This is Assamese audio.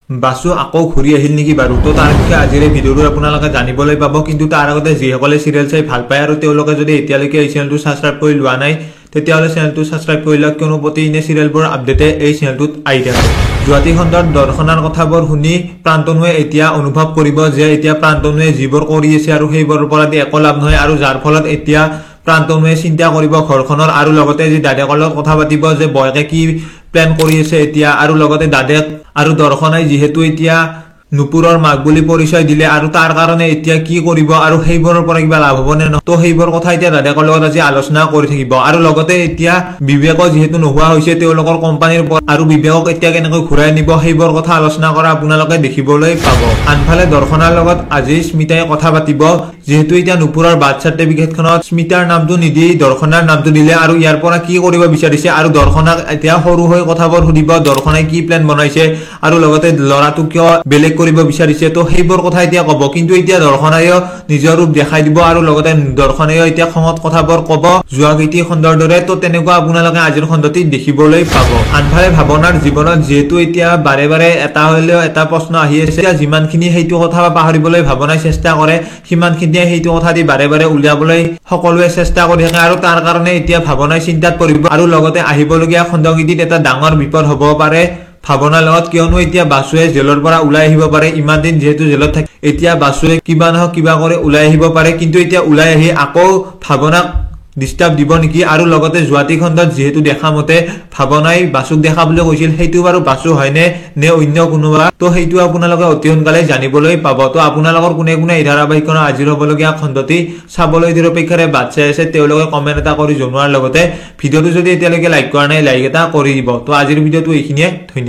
বাসু আকৌ ঘূৰি আহিল নেকি বাৰু তো তাৰ বিষয়ে আজিৰ এই ভিডিঅ'টো আপোনালোকে জানিবলৈ পাব কিন্তু তাৰ আগতে যিসকলে সিৰিয়েল চাই ভাল পায় আৰু তেওঁলোকে যদি এতিয়ালৈকে এই চেনেলটো সাবস্ক্ৰাইব কৰি লোৱা নাই তেতিয়াহ'লে চেনেলটো সাবস্ক্ৰাইব কৰি লওক কিয়নো প্ৰতিদিনে সিৰিয়েলবোৰ আপডেটে এই চেনেলটোত আহি থাকে জুৱাতি খণ্ডৰ দৰ্শনৰ কথাবোৰ শুনি প্ৰান্তনুৱে এতিয়া অনুভৱ কৰিব যে এতিয়া প্ৰান্তনুৱে যিবোৰ কৰি আছে আৰু সেইবোৰৰ পৰা একো লাভ নহয় আৰু যাৰ ফলত এতিয়া প্ৰান্তনুৱে চিন্তা কৰিব ঘৰখনৰ আৰু লগতে যি দাদেকৰ লগত কথা পাতিব যে বয়কে কি প্ল্যান কৰি আছে এতিয়া আৰু লগতে দাদেক আৰু দৰ্শনাই যিহেতু এতিয়া নুপুৰৰ মাক বুলি পৰিচয় দিলে আৰু তাৰ কাৰণে এতিয়া কি কৰিব আৰু সেইবোৰৰ পৰা কিবা লাভ হ'ব নে নহয় তো সেইবোৰ কথা এতিয়া দাদেকৰ লগত আজি আলোচনা কৰি থাকিব আৰু লগতে এতিয়া বিবেক যেহেতু নোহোৱা হৈছে তেওঁলোকৰ কোম্পানীৰ পৰা আৰু বিবেকক এতিয়া কেনেকৈ ঘূৰাই নিব সেইবোৰ কথা আলোচনা কৰা আপোনালোকে দেখিবলৈ পাব আনফালে দৰ্শনাৰ লগত আজি স্মিতাই কথা পাতিব যেহেতু এতিয়া নুপুৰৰ বাৰ্থ সাৰ্টিফিকেটখনত স্মিতাৰ নামটো নিদি দৰ্শনাৰ নামটো দিলে আৰু ইয়াৰ পৰা কি কৰিব বিচাৰিছে আৰু দৰ্শনাক এতিয়া সৰু হৈ কথাবোৰ সুধিব দৰ্শনাই কি প্ল্যান বনাইছে আৰু লগতে লৰাটো কিয় বেলেগ কৰিব বিচাৰিছে তো সেইবোৰ কথা এতিয়া ক'ব কিন্তু এতিয়া দৰ্শনায়ও নিজৰ ৰূপ দেখাই দিব আৰু লগতে দৰ্শনায়ও এতিয়া খঙত কথাবোৰ ক'ব জুৱাগীতি খণ্ডৰ দৰে তো তেনেকুৱা আপোনালোকে আজিৰ খণ্ডটি দেখিবলৈ পাব আনফালে ভাৱনাৰ জীৱনত যেহেতু এতিয়া বাৰে বাৰে এটা হলেও এটা প্ৰশ্ন আহি আছে যিমানখিনি সেইটো কথা পাহৰিবলৈ ভাৱনাই চেষ্টা কৰে সিমানখিনি সেইটো কথা দি বাৰে বাৰে উলিয়াবলৈ সকলোৱে চেষ্টা কৰি থাকে আৰু তাৰ কাৰণে এতিয়া ভাৱনাই চিন্তাত পৰিব আৰু লগতে আহিবলগীয়া খণ্ডগীতিত এটা ডাঙৰ বিপদ হ'ব পাৰে ভাৱনাৰ লগত কিয়নো এতিয়া বাসুৱে জেলৰ পৰা ওলাই আহিব পাৰে ইমান দিন যেহেতু জেলত থাকে এতিয়া বাসুৱে কিবা নহয় কিবা কৰি ওলাই আহিব পাৰে কিন্তু এতিয়া ওলাই আহি আকৌ ভাৱনাক ডিস্টাৰ্ব দিব নেকি আৰু লগতে জুৱাতি খণ্ডত যেহেতু দেখা মতে ভাৱনাই বাসুক দেখা বুলি কৈছিল সেইটো বাৰু বাসু হয়নে নে অন্য কোনোবা তো সেইটো আপোনালোকে অতি সোনকালে জানিবলৈ পাব তো আপোনালোকৰ কোনে কোনে এই ধাৰাবাহিকখনৰ আজিৰ হ'বলগীয়া খণ্ডটি চাবলৈ ধৰি অপেক্ষাৰে বাট চাই আছে তেওঁলোকে কমেন্ট এটা কৰি জনোৱাৰ লগতে ভিডিঅ'টো যদি এতিয়ালৈকে লাইক কৰা নাই লাইক এটা কৰি দিব তো আজিৰ ভিডিঅ'টো এইখিনিয়ে ধন্যবাদ।